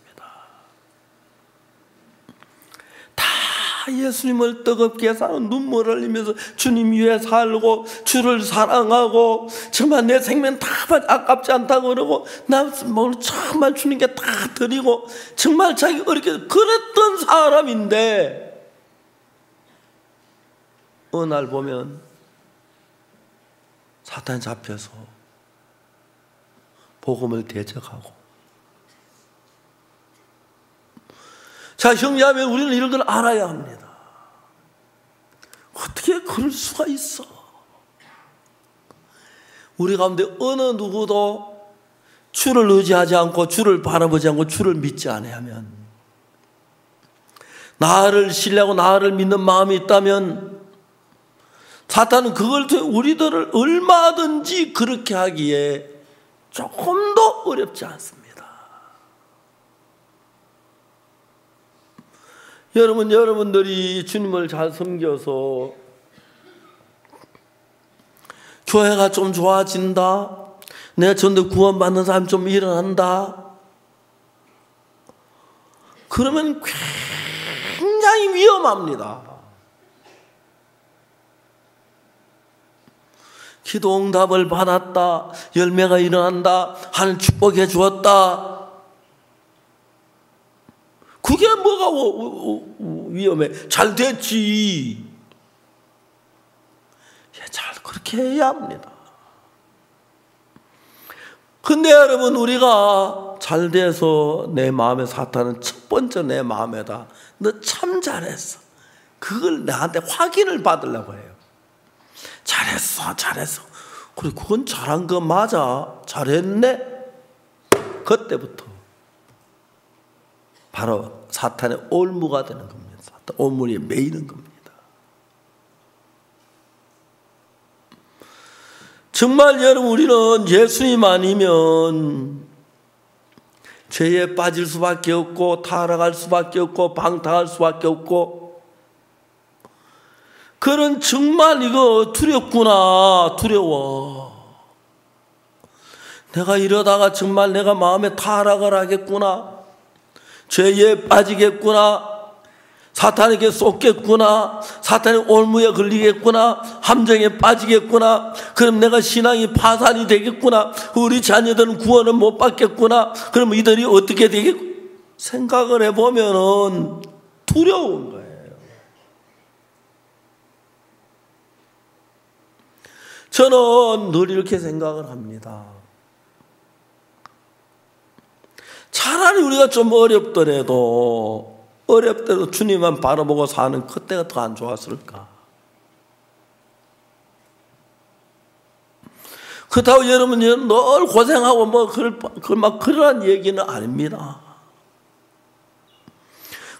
다 예수님을 뜨겁게 사는 눈물을 흘리면서 주님 위해 살고 주를 사랑하고 정말 내 생명 다 아깝지 않다고 그러고 나 정말 주님께 다 드리고 정말 자기 어렵게 그랬던 사람인데 어느 날 보면 사탄에 잡혀서 복음을 대적하고 자 형제자매 우리는 이런 걸 알아야 합니다. 어떻게 그럴 수가 있어? 우리 가운데 어느 누구도 주를 의지하지 않고 주를 바라보지 않고 주를 믿지 않으면 나를 신뢰하고 나를 믿는 마음이 있다면 사탄은 그걸 통해 우리들을 얼마든지 그렇게 하기에 조금도 어렵지 않습니다. 여러분들이 주님을 잘 섬겨서 교회가 좀 좋아진다. 내가 전도 구원받는 사람이 좀 일어난다. 그러면 굉장히 위험합니다. 기도 응답을 받았다. 열매가 일어난다. 하늘 축복해 주었다. 그게 뭐가 위험해? 잘 됐지. 잘 그렇게 해야 합니다. 근데 여러분 우리가 잘 돼서 내 마음에 사탄은 첫 번째 내 마음에다 너 참 잘했어. 그걸 나한테 확인을 받으려고 해요. 잘했어. 그래, 그건 잘한 거 맞아. 잘했네. 그때부터 바로 사탄의 올무가 되는 겁니다. 사탄 올무에 매이는 겁니다. 정말 여러분, 우리는 예수님 아니면 죄에 빠질 수밖에 없고 타락할 수밖에 없고 방탕할 수밖에 없고, 그런 정말 이거 두렵구나. 두려워. 내가 이러다가 정말 내가 마음에 타락을 하겠구나, 죄에 빠지겠구나, 사탄에게 쏟겠구나, 사탄의 올무에 걸리겠구나, 함정에 빠지겠구나, 그럼 내가 신앙이 파산이 되겠구나, 우리 자녀들은 구원을 못 받겠구나, 그럼 이들이 어떻게 되겠구나 생각을 해보면은 두려운 거예요. 저는 늘 이렇게 생각을 합니다. 차라리 우리가 좀 어렵더라도 주님만 바라보고 사는 그때가 더 안 좋았을까. 그렇다고 여러분 늘 고생하고 막 그러한 얘기는 아닙니다.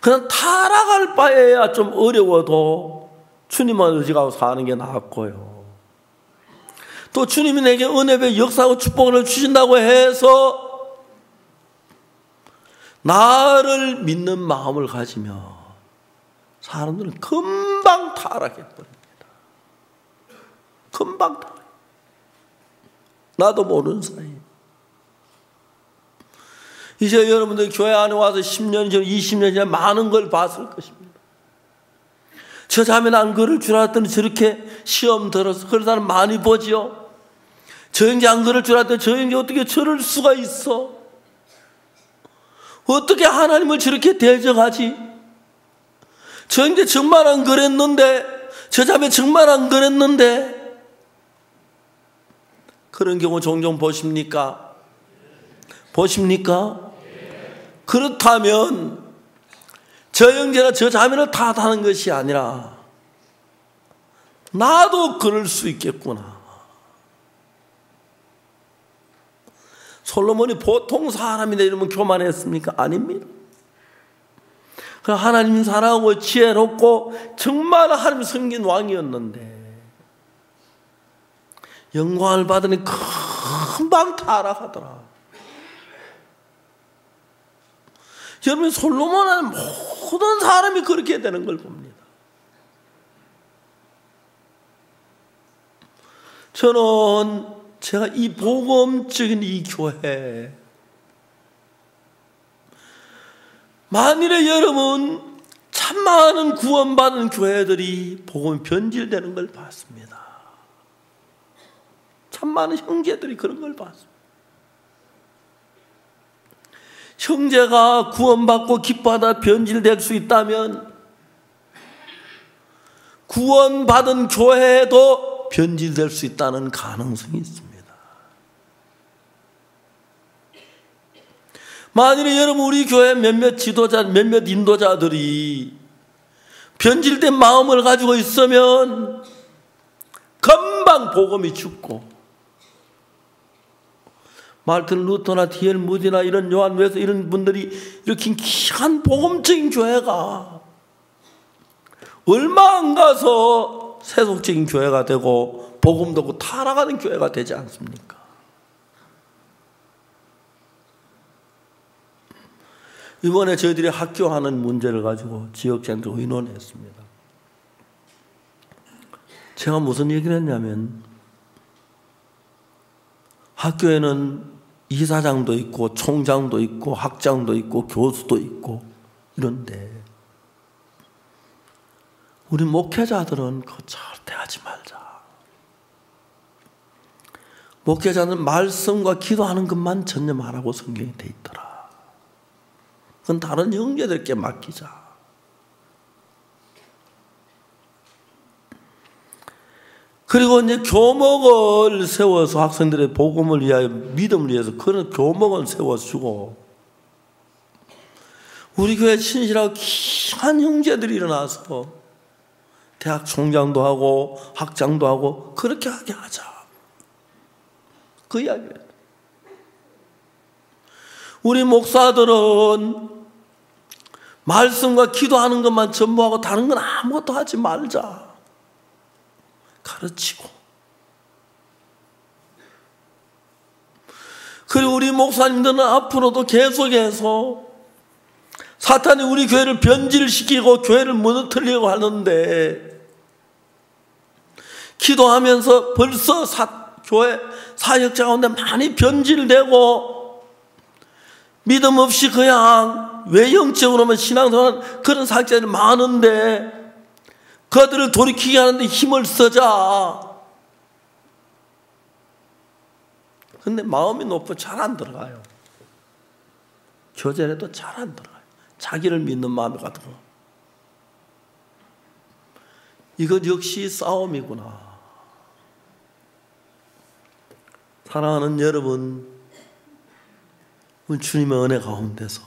그냥 타락할 바에야 좀 어려워도 주님만 의지하고 사는 게 낫고요. 또 주님이 내게 은혜의 역사하고 축복을 주신다고 해서 나를 믿는 마음을 가지면 사람들은 금방 타락해버립니다. 금방 타락. 나도 모르는 사이에. 이제 여러분들 교회 안에 와서 10년 전, 20년 전에 많은 걸 봤을 것입니다. 저 자매는 안 그럴 줄 알았더니 저렇게 시험 들어서 그런 사람 많이 보지요. 저 형제 안 그럴 줄 알았더니 저 형제 어떻게 저럴 수가 있어? 어떻게 하나님을 저렇게 대적하지? 저 형제 정말 안 그랬는데, 저 자매 정말 안 그랬는데. 그런 경우 종종 보십니까? 보십니까? 그렇다면 저 형제나 저 자매를 탓하는 것이 아니라 나도 그럴 수 있겠구나. 솔로몬이 보통 사람이다 이러면 교만했습니까? 아닙니다. 하나님 사랑하고 지혜롭고 정말 하나님 섬긴 왕이었는데 영광을 받으니 금방 타락하더라. 여러분, 솔로몬 안에 모든 사람이 그렇게 되는 걸 봅니다. 저는 제가 이 복음적인 이 교회, 만일에 여러분 참 많은 구원받은 교회들이 복음이 변질되는 걸 봤습니다. 참 많은 형제들이 그런 걸 봤습니다. 형제가 구원받고 기뻐하다 변질될 수 있다면 구원받은 교회도 변질될 수 있다는 가능성이 있습니다. 만일에 여러분 우리 교회 몇몇 지도자, 몇몇 인도자들이 변질된 마음을 가지고 있으면 금방 복음이 죽고, 말튼 루터나 D.L. 무디나 이런 요한 웨스 이런 분들이 일으킨 귀한 복음적인 교회가 얼마 안 가서 세속적인 교회가 되고 복음도 없고 타락하는 교회가 되지 않습니까? 이번에 저희들이 학교하는 문제를 가지고 지역장들과 의논했습니다. 제가 무슨 얘기를 했냐면, 학교에는 이사장도 있고 총장도 있고 학장도 있고 교수도 있고 이런데 우리 목회자들은 그거 절대 하지 말자. 목회자는 말씀과 기도하는 것만 전념하라고 성경에 돼 있더라. 그건 다른 형제들께 맡기자. 그리고 이제 교목을 세워서 학생들의 복음을 위하여, 믿음을 위해서 그런 교목을 세워주고, 우리 교회 신실하고 귀한 형제들이 일어나서 대학 총장도 하고 학장도 하고 그렇게 하게 하자. 그 이야기예요. 우리 목사들은 말씀과 기도하는 것만 전부하고 다른 건 아무것도 하지 말자. 가르치고 그리고 우리 목사님들은 앞으로도 계속해서 사탄이 우리 교회를 변질시키고 교회를 무너뜨리려고 하는데, 기도하면서 벌써 교회 사역 가운데 많이 변질되고 믿음 없이 그냥 외형적으로만 신앙생활 그런 사역자들이 많은데, 그들을 돌이키게 하는데 힘을 쓰자. 근데 마음이 높고 잘 안 들어가요. 교제해도 잘 안 들어가요. 자기를 믿는 마음이 같은 거. 이것 역시 싸움이구나. 사랑하는 여러분, 우리 주님의 은혜 가운데서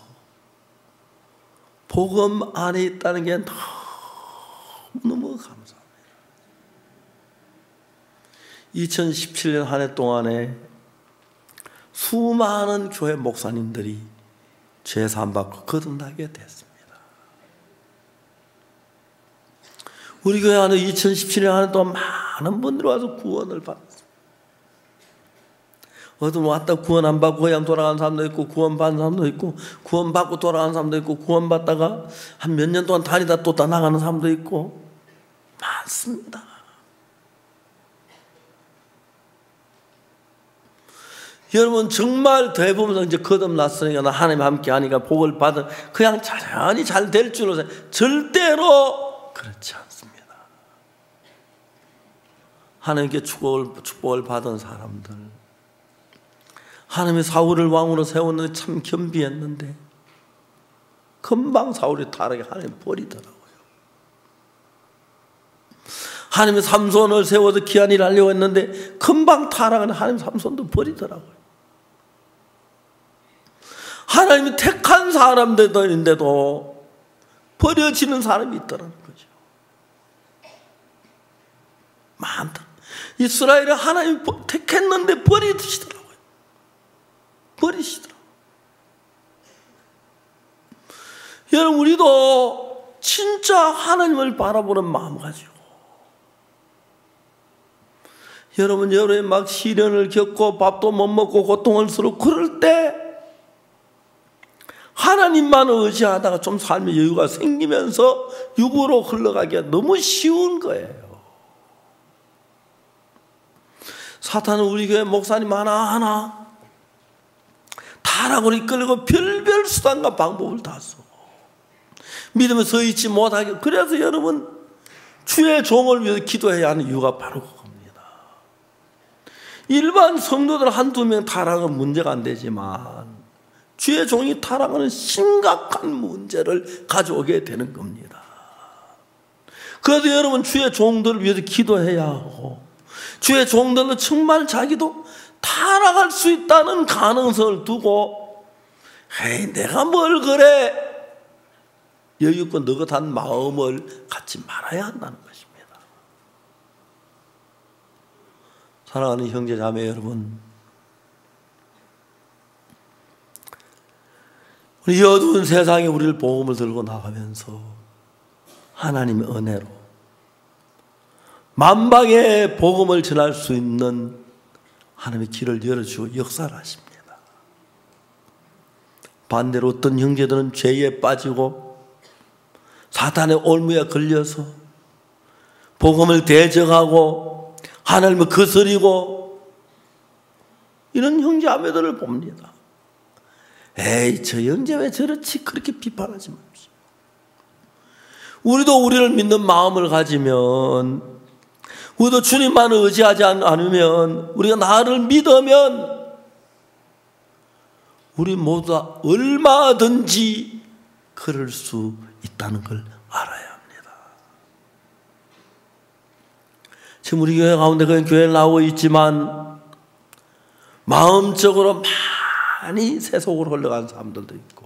복음 안에 있다는 게 너무 감사합니다. 2017년 한 해 동안에 수많은 교회 목사님들이 죄 사함받고 거듭나게 됐습니다. 우리 교회 안에 2017년 한 해 동안 많은 분들이 와서 구원을 받았습니다. 어떤 왔다 구원 안 받고 그냥 돌아간 사람도 있고, 구원 받은 사람도 있고, 구원 받고 돌아간 사람도 있고, 구원 받다가 한 몇 년 동안 다니다 또 나가는 사람도 있고 많습니다. 여러분 정말 대부분 이제 거듭났으니까 하나님 함께 하니까 복을 받은 그냥 자연히 잘 될 줄로 절대로 그렇지 않습니다. 하나님께 축복을 받은 사람들, 하나님이 사울을 왕으로 세웠는데 참 겸비했는데 금방 사울이 타락해 하나님 버리더라고요. 하나님이 삼손을 세워서 귀한 일을 하려고 했는데 금방 타락하는 하나님 삼손도 버리더라고요. 하나님이 택한 사람들인데도 버려지는 사람이 있더라는 거죠. 많다. 이스라엘을 하나님이 택했는데 버리시더라고요. 버리시더라고요. 여러분, 우리도 진짜 하나님을 바라보는 마음 가지고, 여러분 여름에 막 시련을 겪고 밥도 못 먹고 고통을 스럽고 그럴 때 하나님만 의지하다가 좀 삶의 여유가 생기면서 육으로 흘러가기가 너무 쉬운 거예요. 사탄은 우리 교회 목사님 하나하나 타락으로 이끌고 별별 수단과 방법을 다 써. 믿음에 서 있지 못하게. 그래서 여러분 주의 종을 위해서 기도해야 하는 이유가 바로 그겁니다. 일반 성도들 한두 명 타락은 문제가 안 되지만 주의 종이 타락하는 심각한 문제를 가져오게 되는 겁니다. 그래서 여러분 주의 종들을 위해서 기도해야 하고, 주의 종들은 정말 자기도 타락할 수 있다는 가능성을 두고, 에이 내가 뭘 그래, 여유있고 느긋한 마음을 갖지 말아야 한다는 것입니다. 사랑하는 형제 자매 여러분, 우리 어두운 세상에 우리를 복음을 들고 나가면서 하나님의 은혜로 만방에 복음을 전할 수 있는 하나님의 길을 열어주고 역사를 하십니다. 반대로 어떤 형제들은 죄에 빠지고 사탄의 올무에 걸려서 복음을 대적하고 하나님을 거스리고 이런 형제자매들을 봅니다. 에이 저 형제 왜 저렇지, 그렇게 비판하지 마십시오. 우리도 우리를 믿는 마음을 가지면, 우리도 주님만을 의지하지 않으면, 우리가 나를 믿으면 우리 모두 다 얼마든지 그럴 수 있다는 걸 알아야 합니다. 지금 우리 교회 가운데 그냥 교회를 나오고 있지만 마음적으로 많이 세속으로 흘러간 사람들도 있고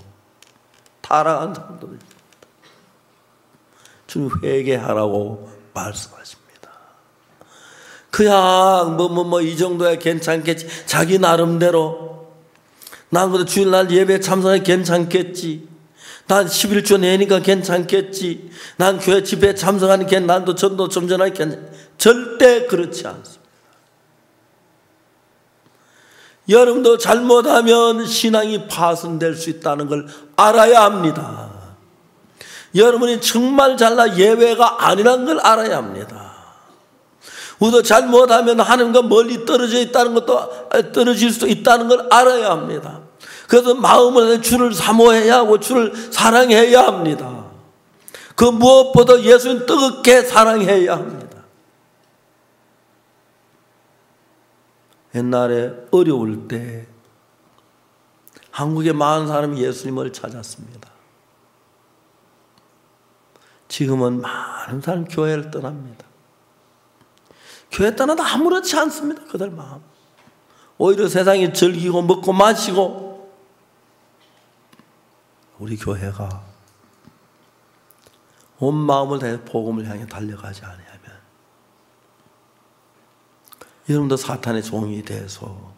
타락한 사람들도 있습니다. 주님 회개하라고 말씀하십니다. 그냥 이 정도야 괜찮겠지, 자기 나름대로 난 그래도 주일날 예배 참석해 괜찮겠지, 난 11조 내니까 괜찮겠지, 난 교회 집회 참석하니까 난도 전도 좀 전하니까 괜찮. 절대 그렇지 않습니다. 여러분도 잘못하면 신앙이 파손될 수 있다는 걸 알아야 합니다. 여러분이 정말 잘나 예외가 아니라는 걸 알아야 합니다. 우리도 잘못하면 하나님과 멀리 떨어져 있다는 것도 떨어질 수 있다는 걸 알아야 합니다. 그래서 마음을 주를 사모해야 하고 주를 사랑해야 합니다. 그 무엇보다 예수님 뜨겁게 사랑해야 합니다. 옛날에 어려울 때 한국에 많은 사람이 예수님을 찾았습니다. 지금은 많은 사람이 교회를 떠납니다. 교회 떠나도 아무렇지 않습니다. 그들 마음. 오히려 세상에 즐기고 먹고 마시고, 우리 교회가 온 마음을 다해 복음을 향해 달려가지 않으면 여러분도 사탄의 종이 돼서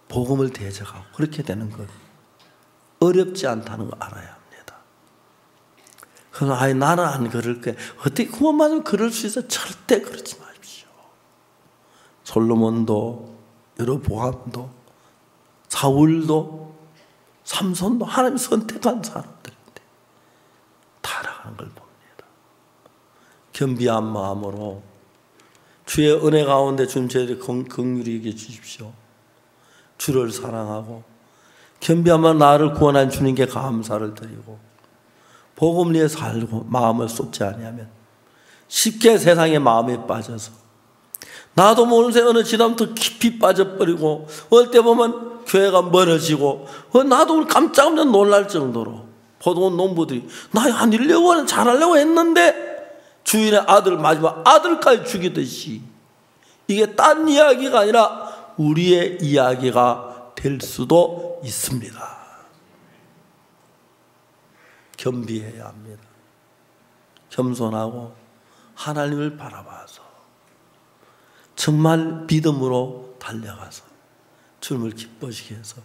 복음을 대적하고 그렇게 되는 것 어렵지 않다는 거 알아야 합니다. 그럼 아예 나는 안 그럴 거야. 어떻게 그만 맞으면 그럴 수 있어? 절대 그러지 마십시오. 솔로몬도 여로보암도 사울도 삼손도 하나님이 선택한 사람들인데 타락하는 걸 봅니다. 겸비한 마음으로 주의 은혜 가운데 주님 저희를 긍휼히 여겨 주십시오. 주를 사랑하고 겸비한 마음 나를 구원한 주님께 감사를 드리고 복음 위에 살고 마음을 쏟지 아니하면 쉽게 세상의 마음에 빠져서 나도 모르는 새 어느 지나부터 깊이 빠져버리고 어떨 때 보면 교회가 멀어지고 나도 깜짝 놀랄 정도로 포도원 농부들이 나 한 1년은 잘하려고 했는데 주인의 아들 마지막 아들까지 죽이듯이 이게 딴 이야기가 아니라 우리의 이야기가 될 수도 있습니다. 겸비해야 합니다. 겸손하고 하나님을 바라봐서 정말 믿음으로 달려가서 주님을 기뻐시게 해서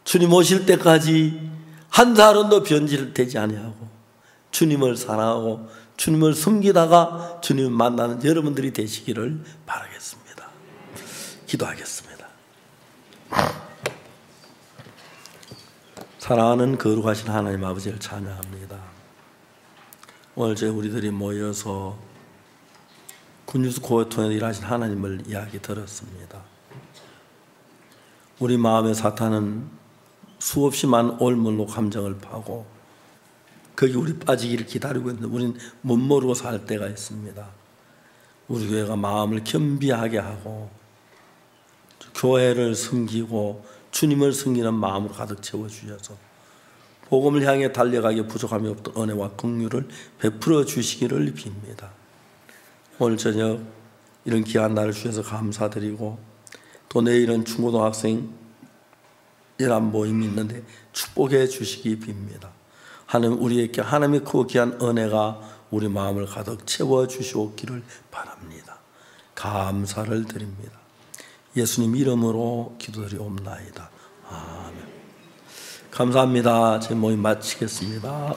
주님 오실 때까지 한 사람도 변질되지 아니하고 주님을 사랑하고 주님을 숨기다가 주님을 만나는 여러분들이 되시기를 바라겠습니다. 기도하겠습니다. 사랑하는 거룩하신 하나님 아버지를 찬양합니다. 오늘 우리들이 모여서 군주수 고을 통해 일하신 하나님을 이야기 들었습니다. 우리 마음의 사탄은 수없이 많은 올물로 감정을 파고 거기 우리 빠지기를 기다리고 있는데 우리는 못 모르고 살 때가 있습니다. 우리 교회가 마음을 겸비하게 하고 교회를 섬기고 주님을 섬기는 마음으로 가득 채워주셔서 복음을 향해 달려가기에 부족함이 없던 은혜와 긍휼을 베풀어 주시기를 빕니다. 오늘 저녁 이런 귀한 날을 주셔서 감사드리고 또 내일은 중고등학생 열한 모임이 있는데 축복해 주시기 빕니다. 하나님 우리에게 하나님의 크고 귀한 은혜가 우리 마음을 가득 채워 주시옵기를 바랍니다. 감사를 드립니다. 예수님 이름으로 기도드리옵나이다. 아멘. 감사합니다. 제 모임 마치겠습니다.